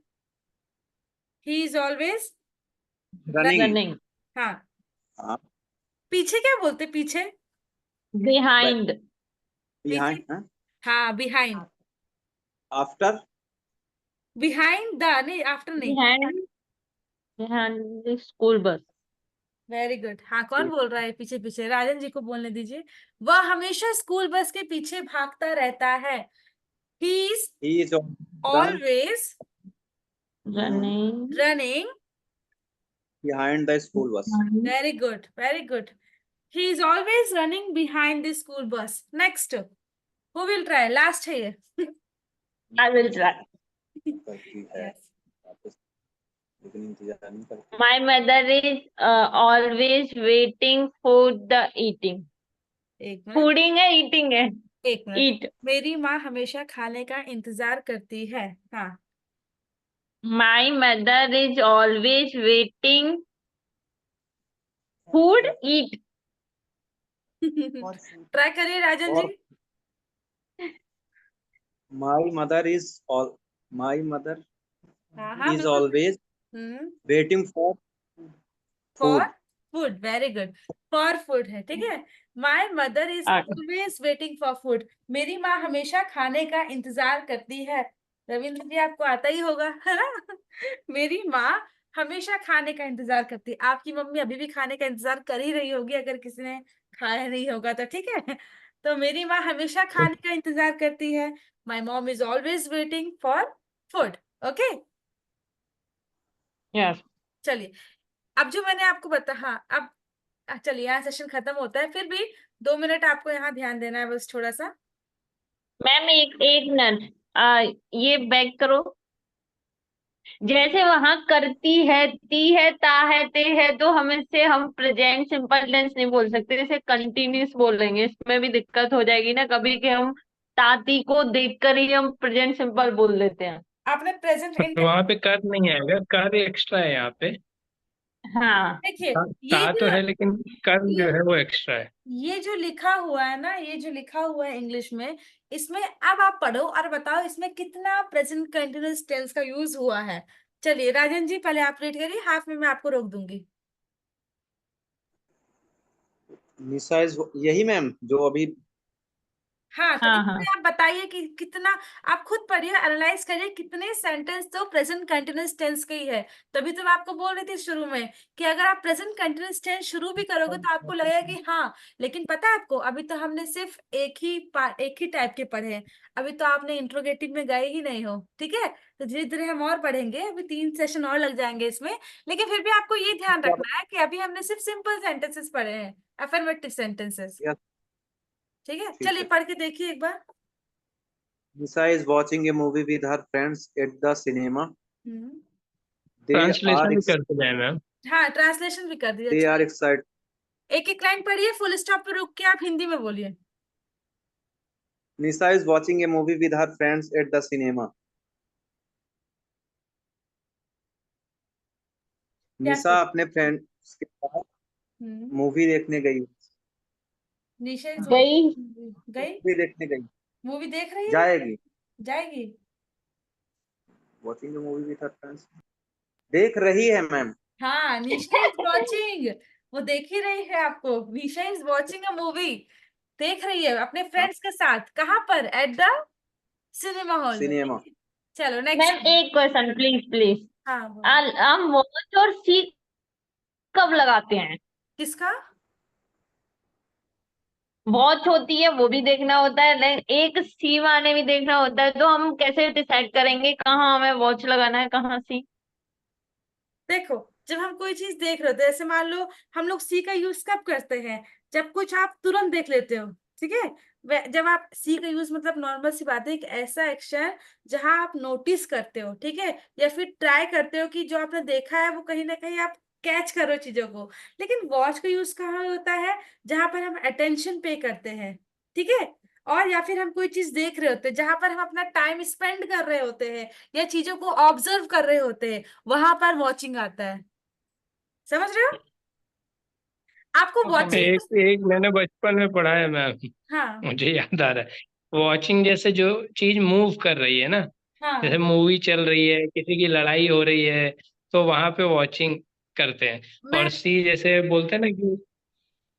Speaker 1: ही is always
Speaker 2: running.
Speaker 1: Running.
Speaker 3: Running
Speaker 1: हाँ,
Speaker 2: हाँ,
Speaker 1: पीछे क्या बोलते, पीछे,
Speaker 3: बिहाइंड।
Speaker 1: पीछे,
Speaker 2: बिहाइंड।
Speaker 1: हाँ बिहाइंड,
Speaker 2: आफ्टर।
Speaker 1: बिहाइंड द, नहीं आफ्टर नहीं।
Speaker 3: Behind. Behind school bus.
Speaker 1: Very good. हाँ, कौन बोल रहा है पीछे पीछे? राजन जी को बोलने दीजिए। वह हमेशा स्कूल बस के पीछे भागता रहता है। He is
Speaker 2: He is run
Speaker 1: always
Speaker 3: running
Speaker 1: running.
Speaker 2: behind the school bus.
Speaker 1: Very good, very good. He is always running behind the school bus. Next, who will try? Last है ये।
Speaker 3: I will try.
Speaker 2: करती है
Speaker 1: Yes.
Speaker 2: वापस, लेकिन इंतजार नहीं करती।
Speaker 3: My mother is always waiting for the eating.
Speaker 1: एक मिनट,
Speaker 3: फूडिंग है, ईटिंग है?
Speaker 1: एक मिनट।
Speaker 3: ईट।
Speaker 1: मेरी माँ हमेशा खाने का इंतजार करती है। हाँ।
Speaker 3: My mother is always waiting food eat.
Speaker 1: Try करिए राजन जी।
Speaker 2: और my mother is all my mother
Speaker 1: हाँ हाँ,
Speaker 2: is
Speaker 1: बिल्कुल।
Speaker 2: always
Speaker 1: hmm.
Speaker 2: waiting for
Speaker 1: for
Speaker 2: food.
Speaker 1: Food, very good. For food है, ठीक है। My mother is always waiting for food. मेरी माँ हमेशा खाने का इंतजार करती है। रविंद्र जी, आपको आता ही होगा, है ना? मेरी माँ हमेशा खाने का इंतजार करती है। आपकी मम्मी अभी भी खाने का इंतजार कर ही रही होगी, अगर किसी ने खाया नहीं होगा तो, ठीक है। तो मेरी माँ हमेशा खाने का इंतजार करती है। My mom is always waiting for food. Okay,
Speaker 3: yes.
Speaker 1: चलिए। अब जो मैंने आपको बता, हाँ, अब चलिए, यहाँ सेशन खत्म होता है, फिर भी 2 मिनट आपको यहाँ ध्यान देना है, बस थोड़ा सा।
Speaker 3: मैम एक एक मिनट, ये बैक करो। जैसे वहां करती है, ती है, ता है, ते है, तो हम इससे हम प्रेजेंट सिंपल टेंस नहीं बोल सकते, जैसे कंटिन्यूस बोलेंगे, इसमें भी दिक्कत हो जाएगी ना कभी कि हम ताती को देखकर ही हम प्रेजेंट सिंपल बोल देते हैं।
Speaker 1: आपने प्रेजेंट
Speaker 4: वहां पे कर नहीं आएगा, कर एक्स्ट्रा है यहाँ पे।
Speaker 3: हाँ।
Speaker 1: देखिए, ये
Speaker 4: ता तो
Speaker 1: जो
Speaker 4: है लेकिन कर
Speaker 1: ये
Speaker 4: जो है वो एक्स्ट्रा है।
Speaker 1: ये जो लिखा हुआ है ना, ये जो लिखा हुआ है इंग्लिश में, इसमें अब आप पढ़ो और बताओ इसमें कितना प्रेजेंट कंटिन्यूअस टेंस का यूज हुआ है। चलिए राजन जी, पहले आप रीड करिए, हाफ में मैं आपको रोक दूंगी।
Speaker 2: निशा इज यही मैम जो अभी।
Speaker 1: हाँ, तो
Speaker 3: हाँ हाँ।
Speaker 1: इसमें आप बताइए कि कितना, आप खुद पढ़िए, एनालाइज करिए कितने सेंटेंस तो प्रेजेंट कंटिन्यूअस टेंस के ही है। तभी तो मैं आपको बोल रही थी शुरू में कि अगर आप प्रेजेंट कंटिन्यूअस टेंस शुरू भी करोगे तो आपको लगेगा कि हाँ, लेकिन पता है आपको, अभी तो हमने सिर्फ एक ही टाइप के पढ़े हैं। अभी तो आपने इंट्रोगेटिव में गए ही नहीं हो, ठीक है। तो धीरे धीरे हम और पढ़ेंगे, अभी 3 सेशन और लग जाएंगे इसमें। लेकिन फिर भी आपको ये ध्यान रखना है कि अभी हमने सिर्फ सिंपल सेंटेंसेस पढ़े हैं, अफर्मेटिव सेंटेंसेस।
Speaker 2: यस,
Speaker 1: ठीक है,
Speaker 2: ठीक
Speaker 1: चलिए
Speaker 2: है।
Speaker 1: पढ़ के देखिए एक बार।
Speaker 2: Nisha is watching a movie with her friends at the cinema.
Speaker 1: हम्म।
Speaker 2: दे
Speaker 4: ट्रांसलेशन
Speaker 2: आर
Speaker 4: भी करते जाए मैम।
Speaker 1: हाँ, ट्रांसलेशन भी कर दीजिए,
Speaker 2: दे आर
Speaker 1: चलिए।
Speaker 2: एक्साइटेड।
Speaker 1: एक एक लाइन पढ़िए, फुल स्टॉप पे रुक के आप हिंदी में बोलिए।
Speaker 2: Nisha is watching a movie with her friends at the cinema.
Speaker 1: क्या
Speaker 2: निशा
Speaker 1: सोच?
Speaker 2: अपने फ्रेंड्स के साथ
Speaker 1: हम्म।
Speaker 2: मूवी देखने गई।
Speaker 1: निशा इज
Speaker 3: गई।
Speaker 1: गई।
Speaker 2: मूवी देखने गई।
Speaker 1: मूवी देख रही है,
Speaker 2: जाएगी।
Speaker 1: जाएगी।
Speaker 2: Watching a movie with her friends, देख रही है मैम।
Speaker 1: हाँ, निशा इज वॉचिंग, वो देख ही रही है आपको। निशा इज वॉचिंग अ मूवी, देख रही है अपने फ्रेंड्स के साथ। कहाँ पर? एट द सिनेमा हॉल में, ठीक
Speaker 2: सिनेमा।
Speaker 1: है। चलो नेक्स्ट।
Speaker 3: मैम एक क्वेश्चन प्लीज प्लीज।
Speaker 1: हाँ, बोलो।
Speaker 3: हम वॉच और सी कब लगाते हैं?
Speaker 1: किसका?
Speaker 3: वॉच होती है वो भी देखना होता है, एक सी माने भी देखना होता है, तो हम कैसे डिसाइड करेंगे कहाँ हमें वॉच लगाना है कहाँ सी?
Speaker 1: देखो, जब हम कोई चीज देख रहे होते हैं, जैसे मान लो, हम लोग सी का यूज कब करते हैं? जब कुछ आप तुरंत देख लेते हो, ठीक है। जब आप सी का यूज, मतलब नॉर्मल सी बात है, एक ऐसा एक्शन जहां आप नोटिस करते हो, ठीक है, या फिर ट्राई करते हो कि जो आपने देखा है वो कहीं ना कहीं आप कैच करो चीजों को। लेकिन वॉच का यूज कहाँ होता है? जहां पर हम अटेंशन पे करते हैं, ठीक है। और या फिर हम कोई चीज देख रहे होते हैं जहां पर हम अपना टाइम स्पेंड कर रहे होते हैं, या चीजों को ऑब्जर्व कर रहे होते हैं, वहां पर वॉचिंग आता है। समझ रहे हो? आपको
Speaker 3: ओके मैम।
Speaker 1: वॉचिंग।
Speaker 4: एक एक मैंने बचपन में पढ़ा है मैम।
Speaker 1: हाँ
Speaker 4: मुझे याद आ रहा है, वॉचिंग जैसे जो चीज मूव कर रही है ना, जैसे
Speaker 1: हाँ।
Speaker 4: मूवी चल रही है, किसी की लड़ाई हो रही है, तो वहां पे वॉचिंग करते हैं।
Speaker 1: मैं
Speaker 4: और सी जैसे बोलते हैं ना कि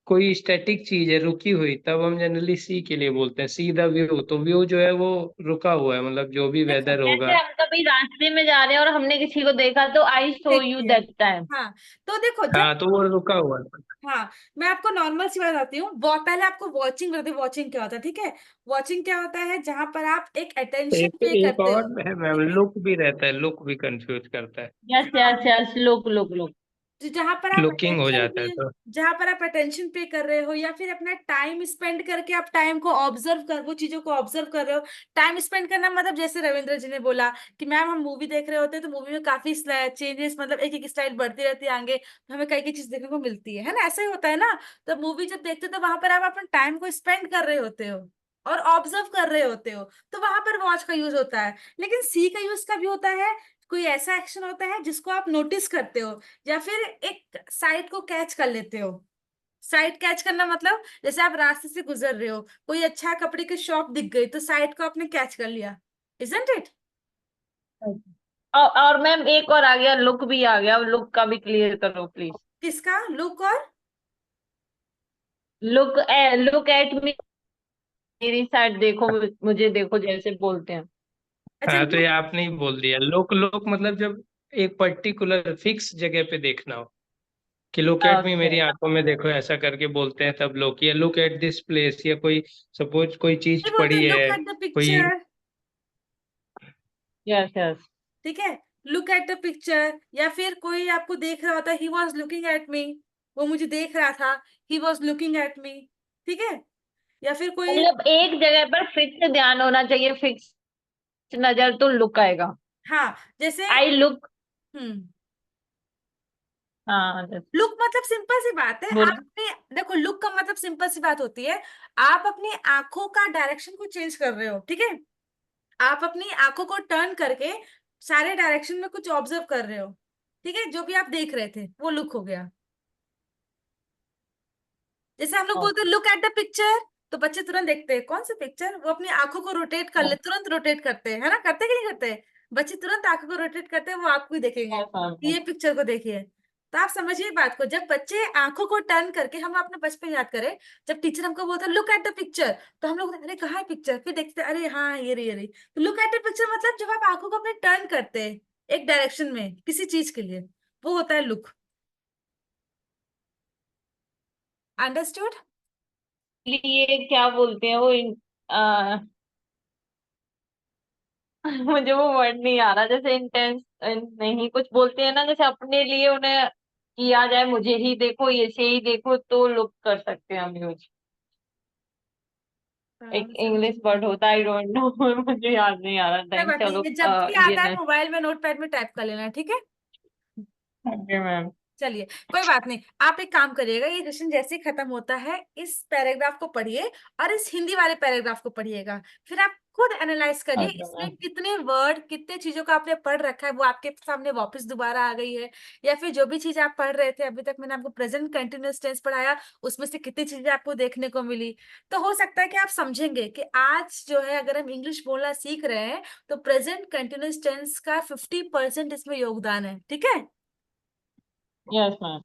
Speaker 4: कोई स्टैटिक चीज है रुकी हुई, तब हम जनरली सी के लिए बोलते हैं, सी द व्यू। तो व्यू जो है वो रुका हुआ है, मतलब जो भी
Speaker 1: देखो
Speaker 4: वेदर
Speaker 3: जैसे
Speaker 4: होगा।
Speaker 3: हम कभी रास्ते में जा रहे हैं और हमने किसी को देखा तो आई सो यू
Speaker 1: देखिए,
Speaker 3: दैट टाइम।
Speaker 1: हाँ, तो देखो जब,
Speaker 4: हाँ, तो वो रुका हुआ है।
Speaker 1: हाँ, मैं आपको नॉर्मल सी बात बताती हूँ। पहले आपको वॉचिंग बताती हूँ, वॉचिंग क्या होता है, ठीक है। वॉचिंग क्या होता है, जहां पर आप एक अटेंशन
Speaker 4: एक
Speaker 1: पे
Speaker 4: एक
Speaker 1: करते हो,
Speaker 4: और है मैम,
Speaker 1: ठीक है।
Speaker 4: लुक भी रहता है, लुक भी कंफ्यूज करता है।
Speaker 3: यस
Speaker 1: हाँ,
Speaker 3: yes yes, look look look.
Speaker 1: जहां पर आप
Speaker 4: लुकिंग हो
Speaker 1: अटेंशन
Speaker 4: जाता है
Speaker 1: पे,
Speaker 4: तो।
Speaker 1: जहां पर आप अटेंशन पे कर रहे हो, या फिर अपना टाइम स्पेंड करके आप टाइम को ऑब्जर्व कर, वो चीजों को ऑब्जर्व कर रहे हो। टाइम स्पेंड करना मतलब जैसे रविंद्र जी ने बोला कि मैम हम मूवी देख रहे होते हैं तो मूवी में काफी चेंजेस, मतलब एक एक स्टाइल बढ़ती रहती है आगे, तो हमें कई कई चीज देखने को मिलती है ना, ऐसा ही होता है ना। तो मूवी जब देखते हो तो वहां पर आप अपना टाइम को स्पेंड कर रहे होते हो और ऑब्जर्व कर रहे होते हो, तो वहां पर वॉच का यूज होता है। लेकिन सी का यूज कभी होता है, कोई ऐसा एक्शन होता है जिसको आप नोटिस करते हो, या फिर एक साइट को कैच कर लेते हो। साइट कैच करना मतलब जैसे आप रास्ते से गुजर रहे हो, कोई अच्छा कपड़े की शॉप दिख गई तो साइट को आपने कैच कर लिया, इजंट इट।
Speaker 3: और मैम एक और आ गया, लुक भी आ गया, लुक का भी क्लियर करो प्लीज।
Speaker 1: किसका लुक और,
Speaker 3: लुक लुक एट मी, मेरी साइड देखो, मुझे देखो, जैसे बोलते हैं।
Speaker 1: अच्छा
Speaker 4: हाँ, तो ये
Speaker 1: लुक,
Speaker 4: आपने ही बोल दिया। लुक लुक मतलब जब एक पर्टिकुलर फिक्स जगह पे देखना हो, कि लुक एट मी,
Speaker 3: ओके।
Speaker 4: मेरी आंखों में देखो, ऐसा करके बोलते हैं तब लोग, या लुक एट दिस प्लेस, या कोई सपोज कोई चीज
Speaker 1: बोलते
Speaker 4: पड़ी
Speaker 1: हैं लुक
Speaker 4: है
Speaker 1: एट द
Speaker 4: कोई।
Speaker 1: Picture,
Speaker 3: yes yes.
Speaker 1: ठीक है। लुक एट द पिक्चर, या फिर कोई आपको देख रहा होता है, he was looking at me, वो मुझे देख रहा था, he was looking at me, ठीक है। या फिर कोई,
Speaker 3: मतलब एक जगह पर फिक्स ध्यान होना चाहिए, फिक्स नजर, तो लुक आएगा।
Speaker 1: हाँ, जैसे,
Speaker 3: आई लुक।
Speaker 1: हम्म,
Speaker 3: हाँ
Speaker 1: लुक मतलब सिंपल सी बात है, आप
Speaker 3: बोलो।
Speaker 1: अपने, देखो लुक का मतलब सिंपल सी बात होती है, आप अपनी आंखों का डायरेक्शन को चेंज कर रहे हो, ठीक है। आप अपनी आंखों को टर्न करके सारे डायरेक्शन में कुछ ऑब्जर्व कर रहे हो, ठीक है। जो भी आप देख रहे थे वो लुक हो गया। जैसे हम लोग बोलते हैं लुक एट द पिक्चर, तो बच्चे तुरंत देखते हैं कौन सा पिक्चर, वो अपनी आंखों को रोटेट कर ले, तुरंत रोटेट करते हैं, है ना, करते कि नहीं करते। बच्चे तुरंत आंखों को रोटेट करते हैं, वो आपको ही देखेंगे कि ये पिक्चर को देखिए। तो आप समझिए बात को, जब बच्चे आंखों को टर्न करके, हम अपने बचपन याद करें, जब टीचर हमको बोलता लुक एट द पिक्चर, तो हम लोग अरे कहाँ है पिक्चर, फिर देखते हैं, अरे हाँ ये रही, ये रही। तो लुक एट द पिक्चर मतलब जब आप आंखों को अपने टर्न करते हैं एक डायरेक्शन में किसी चीज के लिए, वो होता है लुक। अंडरस्टूड।
Speaker 3: ये क्या बोलते हैं वो मुझे वो वर्ड नहीं आ रहा, जैसे इंटेंस नहीं, कुछ बोलते हैं ना, जैसे अपने लिए उन्हें किया जाए, मुझे ही देखो, ऐसे ही देखो, तो लुक कर सकते हैं हम यूज। एक
Speaker 1: समझ,
Speaker 3: इंग्लिश वर्ड होता है, आई डोंट नो मुझे याद नहीं आ रहा,
Speaker 1: कोई
Speaker 3: देन
Speaker 1: बात नहीं,
Speaker 3: चलो
Speaker 1: ये जब भी
Speaker 3: ये
Speaker 1: आता है
Speaker 3: नहीं।
Speaker 1: मोबाइल में नोटपैड में टाइप कर लेना, ठीक है।
Speaker 3: Okay ma'am.
Speaker 1: चलिए, कोई बात नहीं, आप एक काम करिएगा, ये सेशन जैसे ही खत्म होता है इस पैराग्राफ को पढ़िए और इस हिंदी वाले पैराग्राफ को पढ़िएगा, फिर आप खुद एनालाइज करिए
Speaker 3: ओके
Speaker 1: इसमें
Speaker 3: मैम।
Speaker 1: कितने वर्ड, कितने चीजों को आपने पढ़ रखा है, वो आपके सामने वापस दोबारा आ गई है, या फिर जो भी चीज आप पढ़ रहे थे अभी तक, मैंने आपको प्रेजेंट कंटिन्यूअस टेंस पढ़ाया, उसमें से कितनी चीजें आपको देखने को मिली। तो हो सकता है कि आप समझेंगे कि आज जो है अगर हम इंग्लिश बोलना सीख रहे हैं तो प्रेजेंट कंटिन्यूअस टेंस का 50% इसमें योगदान है, ठीक है।
Speaker 3: Yes ma'am.